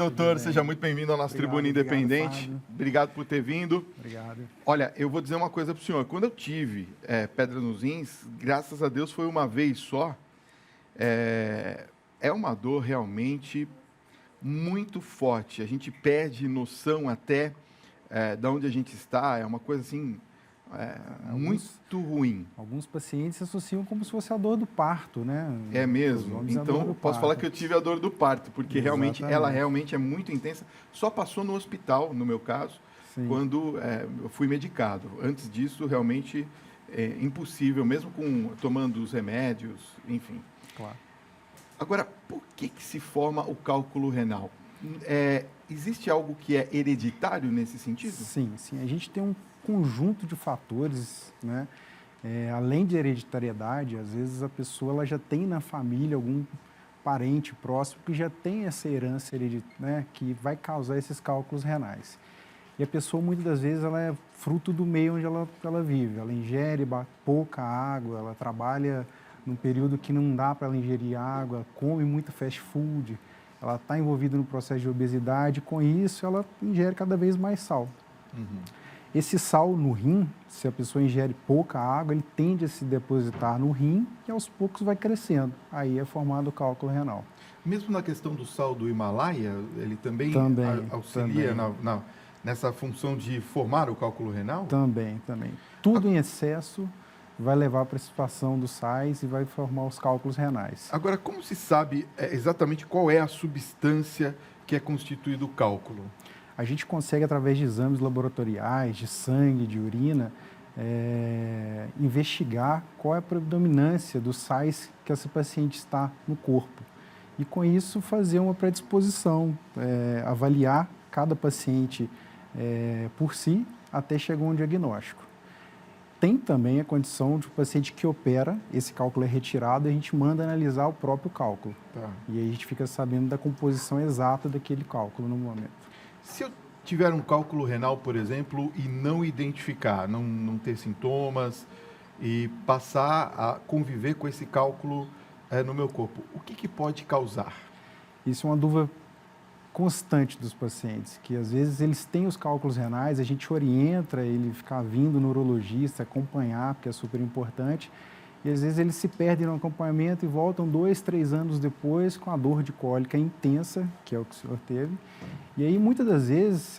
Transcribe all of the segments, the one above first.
doutor. Seja muito bem-vindo ao nosso Tribuna Independente. Fábio. Obrigado por ter vindo. Obrigado. Olha, eu vou dizer uma coisa para o senhor. Quando eu tive pedra nos rins, graças a Deus foi uma vez só. É uma dor realmente muito forte. A gente perde noção até de onde a gente está. É uma coisa assim muito ruim. Alguns pacientes associam como se fosse a dor do parto, né? É mesmo? Então, eu posso falar que eu tive a dor do parto, porque realmente ela realmente é muito intensa. Só passou no hospital, no meu caso, quando eu fui medicado. Antes disso, realmente é impossível, mesmo tomando os remédios, enfim. Claro. Agora, por que se forma o cálculo renal? Existe algo que é hereditário nesse sentido? Sim. A gente tem um conjunto de fatores, né? Além de hereditariedade, às vezes a pessoa ela já tem na família algum parente próximo que já tem essa herança hereditária, né? Que vai causar esses cálculos renais. E a pessoa, muitas das vezes, ela é fruto do meio onde ela vive. Ela ingere pouca água, ela trabalha num período que não dá para ela ingerir água, come muito fast food, ela está envolvida no processo de obesidade, com isso ela ingere cada vez mais sal. Esse sal no rim, se a pessoa ingere pouca água, ele tende a se depositar no rim e aos poucos vai crescendo. Aí é formado o cálculo renal. Mesmo na questão do sal do Himalaia, ele também auxilia nessa função de formar o cálculo renal? Também. Tudo em excesso vai levar à precipitação dos sais e vai formar os cálculos renais. Agora, como se sabe exatamente qual é a substância que é constituído o cálculo? A gente consegue, através de exames laboratoriais, de sangue, de urina, investigar qual é a predominância dos sais que essa paciente está no corpo. E, com isso, fazer uma predisposição, avaliar cada paciente por si, até chegar a um diagnóstico. Tem também a condição de um paciente que opera, esse cálculo é retirado e a gente manda analisar o próprio cálculo. E aí a gente fica sabendo da composição exata daquele cálculo no momento. Se eu tiver um cálculo renal, por exemplo, e não identificar, não ter sintomas e passar a conviver com esse cálculo no meu corpo, o que pode causar? Isso é uma dúvida constante dos pacientes, que às vezes eles têm os cálculos renais, a gente orienta ele ficar vindo no urologista, acompanhar, porque é super importante, e às vezes eles se perdem no acompanhamento e voltam 2, 3 anos depois com a dor de cólica intensa, que é o que o senhor teve. E aí, muitas das vezes,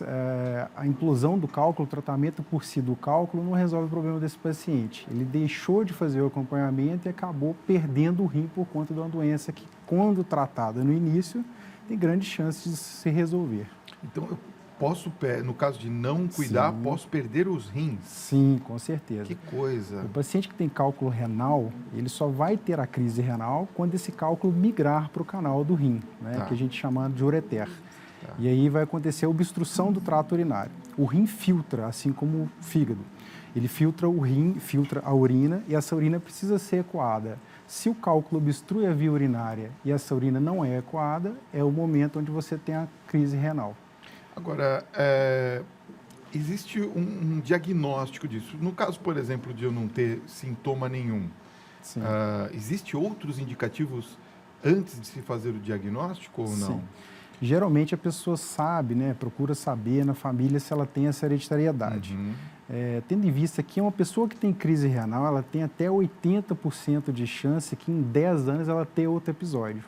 a inclusão do cálculo, o tratamento por si do cálculo não resolve o problema desse paciente. Ele deixou de fazer o acompanhamento e acabou perdendo o rim por conta de uma doença que, quando tratada no início, tem grandes chances de se resolver. Então, eu posso, no caso de não cuidar, posso perder os rins? Sim, com certeza. Que coisa! O paciente que tem cálculo renal, ele só vai ter a crise renal quando esse cálculo migrar para o canal do rim, né, que a gente chama de ureter. E aí vai acontecer a obstrução do trato urinário. O rim filtra, assim como o fígado. Ele filtra o rim, filtra a urina e essa urina precisa ser ecoada. Se o cálculo obstrui a via urinária e essa urina não é ecoada, é o momento onde você tem a crise renal. Agora, existe um diagnóstico disso. No caso, por exemplo, de eu não ter sintoma nenhum, existe outros indicativos antes de se fazer o diagnóstico ou não? Sim. Geralmente a pessoa sabe, né, procura saber na família se ela tem essa hereditariedade. Tendo em vista que uma pessoa que tem crise renal, ela tem até 80% de chance que em 10 anos ela tenha outro episódio.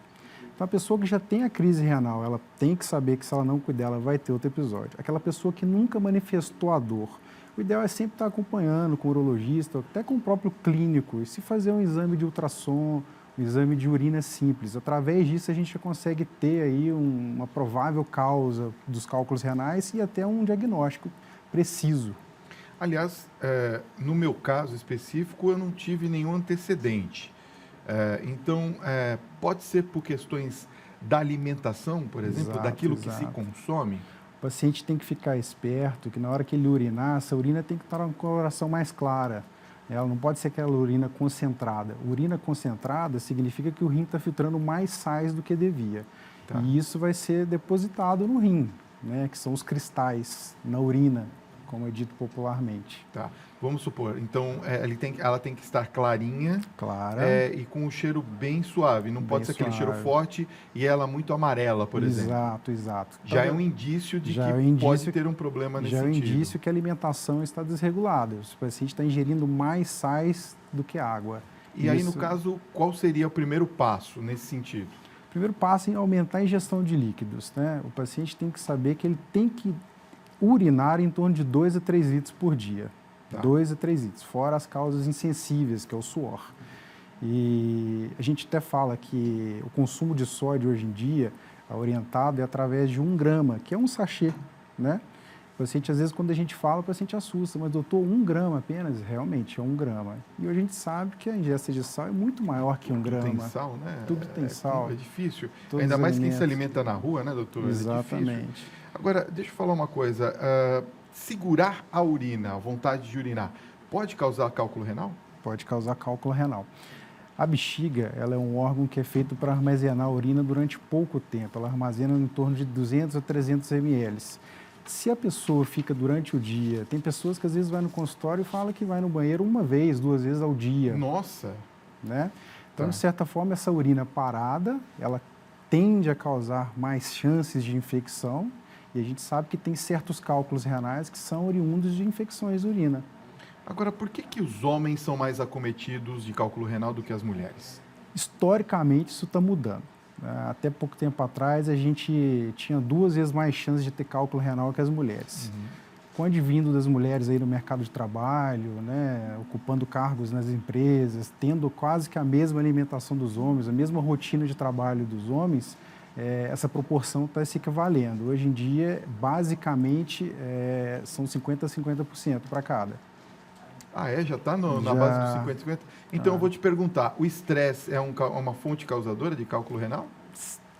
Então, a pessoa que já tem a crise renal, ela tem que saber que se ela não cuidar, ela vai ter outro episódio. Aquela pessoa que nunca manifestou a dor, o ideal é sempre estar acompanhando com o urologista, até com o próprio clínico, e se fazer um exame de ultrassom, um exame de urina simples. Através disso, a gente já consegue ter aí uma provável causa dos cálculos renais e até um diagnóstico preciso. Aliás, no meu caso específico, eu não tive nenhum antecedente. Então, pode ser por questões da alimentação, por exemplo, daquilo que se consome? O paciente tem que ficar esperto, que na hora que ele urinar, essa urina tem que estar com a coloração mais clara. Ela não pode ser aquela urina concentrada. Urina concentrada significa que o rim está filtrando mais sais do que devia. E isso vai ser depositado no rim, né, que são os cristais na urina. como é dito popularmente. Tá. Vamos supor, então ela tem que estar clarinha, clara, e com um cheiro bem suave. Não pode ser aquele cheiro forte e ela muito amarela, por exemplo. Exato. Já é um indício de que pode ter um problema nesse sentido. Já é um indício que a alimentação está desregulada. O paciente está ingerindo mais sais do que água. E aí, no caso, qual seria o primeiro passo nesse sentido? O primeiro passo é aumentar a ingestão de líquidos, né? O paciente tem que saber que ele tem que urinar em torno de 2 a 3 litros por dia. Tá. 2 a 3 litros, fora as causas insensíveis, que é o suor. E a gente até fala que o consumo de sódio hoje em dia, orientado, é através de 1 grama, que é um sachê, né? O paciente, às vezes, quando a gente fala, o paciente assusta, mas doutor, 1 grama apenas? Realmente, é 1 grama. E hoje a gente sabe que a ingesta de sal é muito maior que 1 grama. Tudo tem sal, né? Tudo tem sal. É difícil. Ainda mais quem se alimenta na rua, né, doutor? Exatamente. É difícil. Agora, deixa eu falar uma coisa. Segurar a urina, a vontade de urinar, pode causar cálculo renal? Pode causar cálculo renal. A bexiga, ela é um órgão que é feito para armazenar a urina durante pouco tempo. Ela armazena em torno de 200 a 300 ml. Se a pessoa fica durante o dia, tem pessoas que às vezes vai no consultório e fala que vai no banheiro 1 vez, 2 vezes ao dia. Nossa! Né? Então, de certa forma, essa urina parada, ela tende a causar mais chances de infecção. E a gente sabe que tem certos cálculos renais que são oriundos de infecções de urina. Agora, por que os homens são mais acometidos de cálculo renal do que as mulheres? Historicamente, isso está mudando. Até pouco tempo atrás, a gente tinha 2 vezes mais chances de ter cálculo renal que as mulheres. Com o advindo das mulheres aí no mercado de trabalho, né, ocupando cargos nas empresas, tendo quase que a mesma alimentação dos homens, a mesma rotina de trabalho dos homens, essa proporção está se equivalendo. Hoje em dia, basicamente, são 50% a 50% para cada. Já está na base dos 50-50? Então, eu vou te perguntar, o estresse é uma fonte causadora de cálculo renal?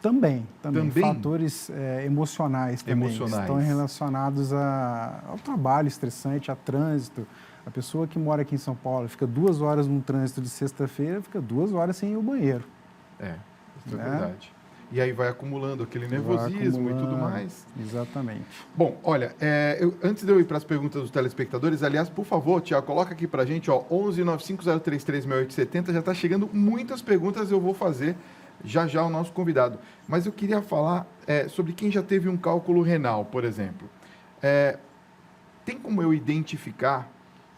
Também. Fatores emocionais também estão relacionados ao trabalho estressante, a trânsito. A pessoa que mora aqui em São Paulo fica 2 horas num trânsito de sexta-feira, fica 2 horas sem ir ao banheiro. Isso é verdade. E aí vai acumulando aquele nervosismo e tudo mais. Exatamente. Bom, olha, antes de eu ir para as perguntas dos telespectadores, aliás, por favor, Tiago, coloca aqui para a gente, 11 95033 6870, já está chegando muitas perguntas, eu vou fazer já o nosso convidado. Mas eu queria falar sobre quem já teve um cálculo renal, por exemplo. Tem como eu identificar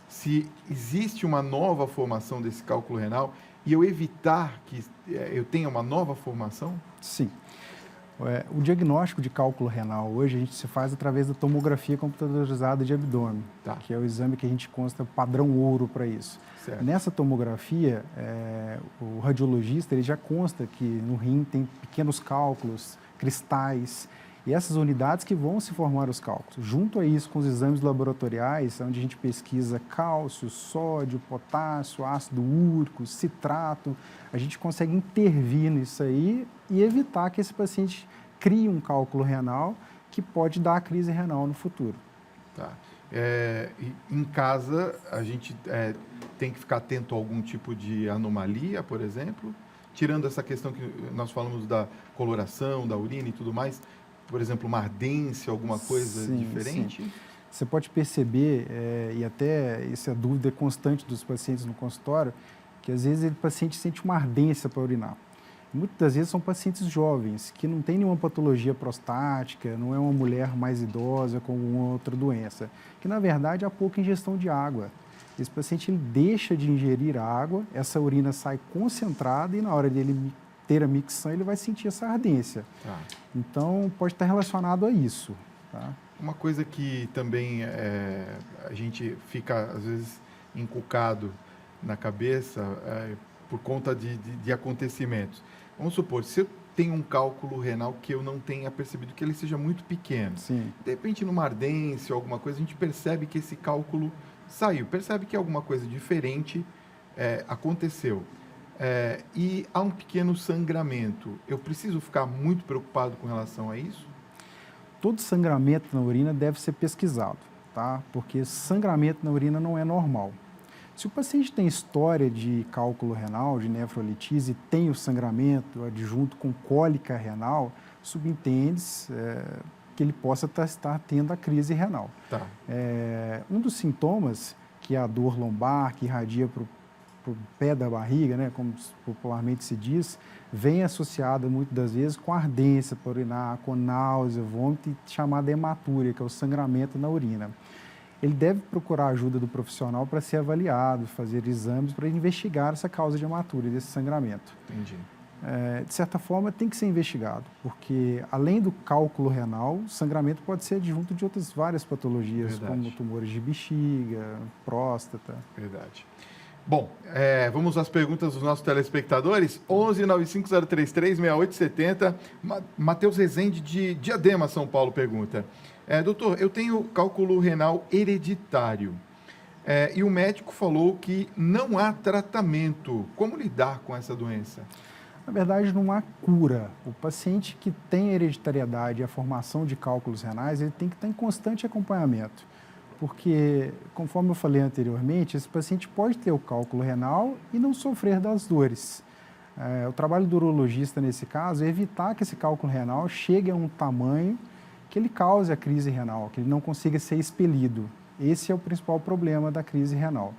se existe uma nova formação desse cálculo renal e eu evitar que eu tenha uma nova formação? Sim. O diagnóstico de cálculo renal hoje a gente se faz através da tomografia computadorizada de abdômen, que é o exame que a gente consta padrão ouro para isso. Certo. Nessa tomografia, o radiologista ele já consta que no rim tem pequenos cálculos, cristais, e essas unidades que vão se formar os cálculos. Junto a isso, com os exames laboratoriais, onde a gente pesquisa cálcio, sódio, potássio, ácido úrico, citrato, a gente consegue intervir nisso aí e evitar que esse paciente crie um cálculo renal que pode dar a crise renal no futuro. Tá. Em casa, a gente tem que ficar atento a algum tipo de anomalia, por exemplo? Tirando essa questão que nós falamos da coloração, da urina e tudo mais, por exemplo, uma ardência, alguma coisa diferente? Sim. Você pode perceber, e até essa dúvida constante dos pacientes no consultório, que às vezes o paciente sente uma ardência para urinar. Muitas das vezes são pacientes jovens, que não têm nenhuma patologia prostática, não é uma mulher mais idosa com alguma outra doença, que na verdade há pouca ingestão de água. Esse paciente ele deixa de ingerir água, essa urina sai concentrada e na hora dele ter a micção, ele vai sentir essa ardência. Então, pode estar relacionado a isso. Tá? Uma coisa que também a gente fica, às vezes, encucado na cabeça por conta de acontecimentos. Vamos supor, se eu tenho um cálculo renal que eu não tenha percebido que ele seja muito pequeno, de repente, numa ardência ou alguma coisa, a gente percebe que esse cálculo saiu, percebe que alguma coisa diferente aconteceu. E há um pequeno sangramento. Eu preciso ficar muito preocupado com relação a isso? Todo sangramento na urina deve ser pesquisado, tá? Porque sangramento na urina não é normal. Se o paciente tem história de cálculo renal, de nefrolitise, e tem o sangramento adjunto com cólica renal, subentende-se, que ele possa estar tendo a crise renal. Tá. Um dos sintomas, que é a dor lombar, que irradia para o pé da barriga, né, como popularmente se diz, vem associada muitas das vezes com ardência para urinar, com náusea, vômito, chamada hematúria, que é o sangramento na urina. Ele deve procurar a ajuda do profissional para ser avaliado, fazer exames para investigar essa causa de hematúria, desse sangramento. Entendi. De certa forma, tem que ser investigado, porque além do cálculo renal, o sangramento pode ser adjunto de outras várias patologias, Verdade. como tumores de bexiga, próstata. Verdade. Bom, vamos às perguntas dos nossos telespectadores. 11-95033-6870. Matheus Rezende, de Diadema, São Paulo, pergunta. Doutor, eu tenho cálculo renal hereditário e o médico falou que não há tratamento. Como lidar com essa doença? Na verdade, não há cura. O paciente que tem hereditariedade e a formação de cálculos renais, ele tem que estar em constante acompanhamento. Porque, conforme eu falei anteriormente, esse paciente pode ter o cálculo renal e não sofrer das dores. O trabalho do urologista, nesse caso, é evitar que esse cálculo renal chegue a um tamanho que ele cause a crise renal, que ele não consiga ser expelido. Esse é o principal problema da crise renal.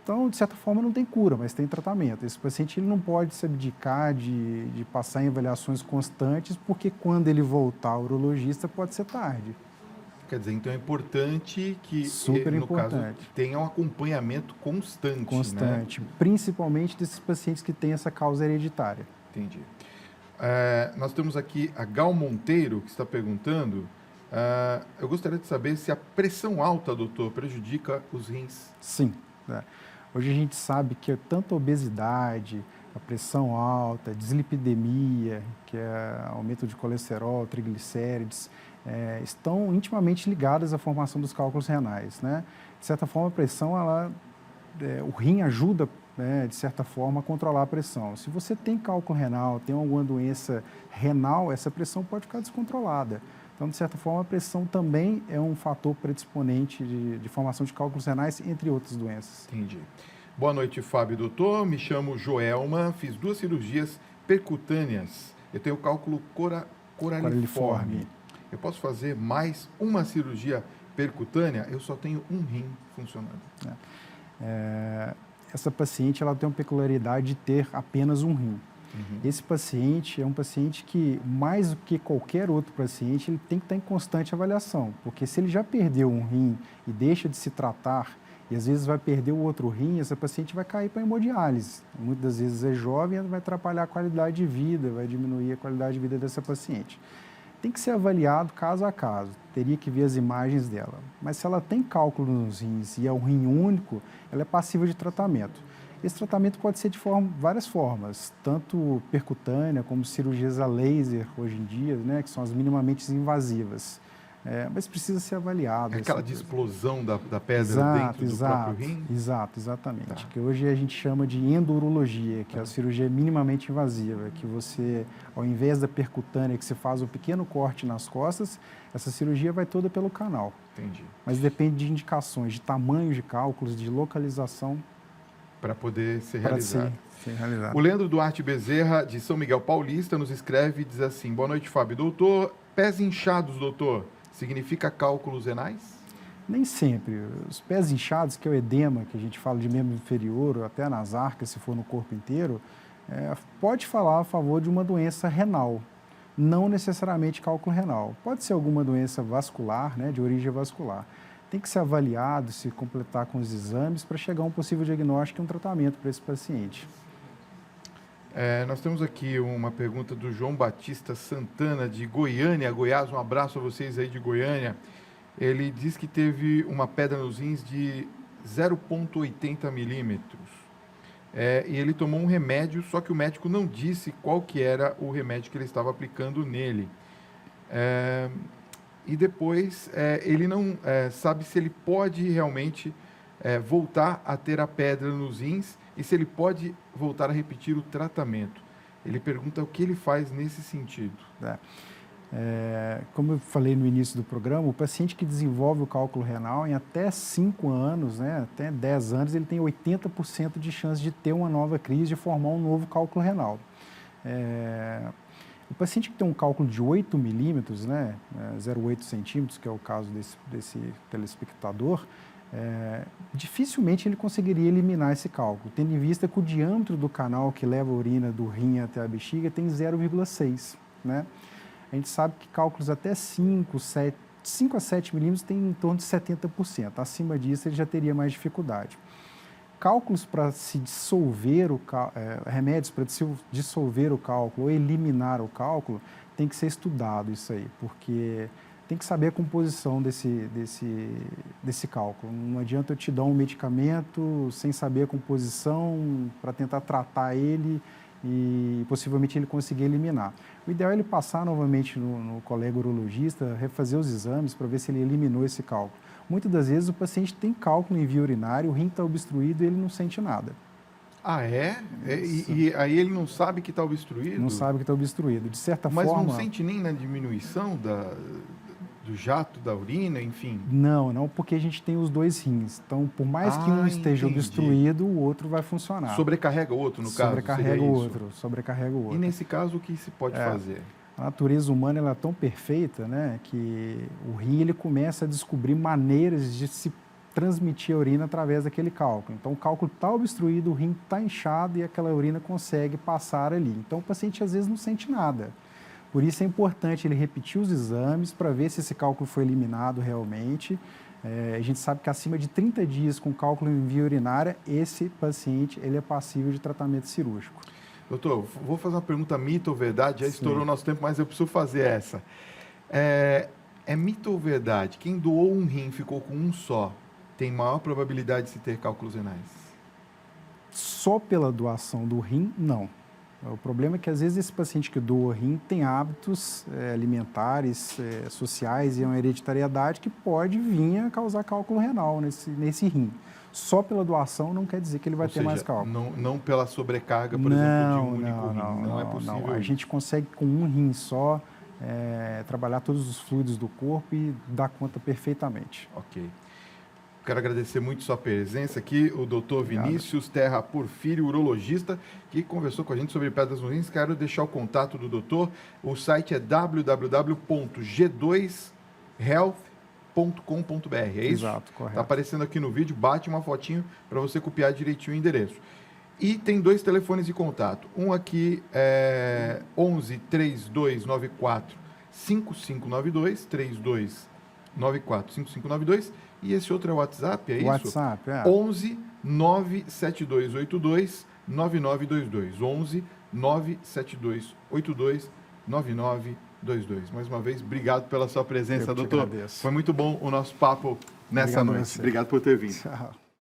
Então, de certa forma, não tem cura, mas tem tratamento. Esse paciente ele não pode se abdicar de passar em avaliações constantes, porque quando ele voltar ao urologista pode ser tarde. Quer dizer, então é importante que, no caso, tenha um acompanhamento constante. Constante, né? Principalmente desses pacientes que têm essa causa hereditária. Entendi. Nós temos aqui a Gal Monteiro, que está perguntando, eu gostaria de saber se a pressão alta, doutor, prejudica os rins. Sim. Hoje a gente sabe que tanto a obesidade, a pressão alta, a dislipidemia, que é aumento de colesterol, triglicérides, estão intimamente ligadas à formação dos cálculos renais, né? De certa forma, a pressão, o rim ajuda, né, de certa forma, a controlar a pressão. Se você tem cálculo renal, tem alguma doença renal, essa pressão pode ficar descontrolada. Então, de certa forma, a pressão também é um fator predisponente de formação de cálculos renais, entre outras doenças. Entendi. Boa noite, Fábio, doutor. Me chamo Joelma, fiz 2 cirurgias percutâneas. Eu tenho cálculo coraliforme. Eu posso fazer mais uma cirurgia percutânea? Eu só tenho um rim funcionando. Essa paciente ela tem uma peculiaridade de ter apenas um rim. Uhum. Esse paciente é um paciente que, mais do que qualquer outro paciente, ele tem que estar em constante avaliação, porque se ele já perdeu um rim e deixa de se tratar, e às vezes vai perder o outro rim, essa paciente vai cair para hemodiálise. Muitas das vezes é jovem e vai atrapalhar a qualidade de vida, vai diminuir a qualidade de vida dessa paciente. Tem que ser avaliado caso a caso, teria que ver as imagens dela. Mas se ela tem cálculo nos rins e é um rim único, ela é passível de tratamento. Esse tratamento pode ser de várias formas, tanto percutânea como cirurgias a laser hoje em dia, né, que são as minimamente invasivas. Mas precisa ser avaliado. É aquela de explosão da pedra dentro do próprio rim? Exatamente. Tá. Que hoje a gente chama de endurologia, que é a cirurgia minimamente invasiva, que você, ao invés da percutânea, que você faz um pequeno corte nas costas, essa cirurgia vai toda pelo canal. Entendi. Mas depende de indicações, de tamanho de cálculos, de localização. Para poder ser realizado. Ser realizado. O Leandro Duarte Bezerra, de São Miguel Paulista, nos escreve e diz assim: boa noite, Fábio. Doutor, pés inchados, doutor, significa cálculos renais? Nem sempre. Os pés inchados, que é o edema, que a gente fala de membro inferior, ou até nas arcas, se for no corpo inteiro, pode falar a favor de uma doença renal, não necessariamente cálculo renal. Pode ser alguma doença vascular, né, de origem vascular. Tem que ser avaliado, se completar com os exames para chegar a um possível diagnóstico e um tratamento para esse paciente. Nós temos aqui uma pergunta do João Batista Santana, de Goiânia, Goiás. Um abraço a vocês aí de Goiânia. Ele diz que teve uma pedra nos rins de 0,80 milímetros. E ele tomou um remédio, só que o médico não disse qual que era o remédio que ele estava aplicando nele. E depois ele não sabe se ele pode realmente voltar a ter a pedra nos rins e se ele pode voltar a repetir o tratamento. Ele pergunta o que ele faz nesse sentido. Como eu falei no início do programa, o paciente que desenvolve o cálculo renal em até 5 anos, né, até 10 anos, ele tem 80% de chance de ter uma nova crise, de formar um novo cálculo renal. O paciente que tem um cálculo de 8 milímetros, né, 0,8 centímetros, que é o caso desse telespectador, dificilmente ele conseguiria eliminar esse cálculo, tendo em vista que o diâmetro do canal que leva a urina do rim até a bexiga tem 0,6, né? A gente sabe que cálculos até 5 a 7 milímetros tem em torno de 70%. Acima disso, ele já teria mais dificuldade. Cálculos para se dissolver remédios para dissolver o cálculo ou eliminar o cálculo, tem que ser estudado isso aí, porque tem que saber a composição desse cálculo. Não adianta eu te dar um medicamento sem saber a composição para tentar tratar ele e possivelmente ele conseguir eliminar. O ideal é ele passar novamente no colega urologista, refazer os exames para ver se ele eliminou esse cálculo. Muitas das vezes o paciente tem cálculo em via urinária, o rim está obstruído e ele não sente nada. Ah, é? E aí ele não sabe que está obstruído? Não sabe que está obstruído. De certa forma... Mas não sente nem na diminuição do jato, da urina, enfim? Não, porque a gente tem os dois rins. Então, por mais que um esteja obstruído, o outro vai funcionar. Sobrecarrega o outro, no caso? Sobrecarrega o outro. E nesse caso, o que se pode fazer? A natureza humana ela é tão perfeita, né, que o rim ele começa a descobrir maneiras de se transmitir a urina através daquele cálculo. Então, o cálculo está obstruído, o rim está inchado e aquela urina consegue passar ali. Então, o paciente às vezes não sente nada. Por isso é importante ele repetir os exames para ver se esse cálculo foi eliminado realmente. A gente sabe que acima de 30 dias com cálculo em via urinária, esse paciente ele é passível de tratamento cirúrgico. Doutor, vou fazer uma pergunta mito ou verdade, já estourou o nosso tempo, mas eu preciso fazer essa. É mito ou verdade? Quem doou um rim e ficou com um só, tem maior probabilidade de se ter cálculos renais? Só pela doação do rim, não. O problema é que, às vezes, esse paciente que doa rim tem hábitos alimentares, sociais e uma hereditariedade que pode vir a causar cálculo renal nesse rim. Só pela doação não quer dizer que ele vai ter mais cálculo. Não pela sobrecarga, por exemplo, de um único rim. Não é possível. A gente consegue, com um rim só, trabalhar todos os fluidos do corpo e dar conta perfeitamente. Ok. Quero agradecer muito sua presença aqui, o doutor Vinícius Terra Porfírio, urologista, que conversou com a gente sobre pedras no rins. Quero deixar o contato do doutor. O site é www.g2health.com.br, é isso? Exato, correto. Está aparecendo aqui no vídeo, bate uma fotinho para você copiar direitinho o endereço. E tem 2 telefones de contato. Um aqui é 11 3294 5592, 3294 5592. E esse outro é o WhatsApp, é isso? WhatsApp, 11 97282 9922. 11 97282 9922. Mais uma vez, obrigado pela sua presença, doutor. Agradeço. Foi muito bom o nosso papo nessa noite. Obrigado por ter vindo. Tchau.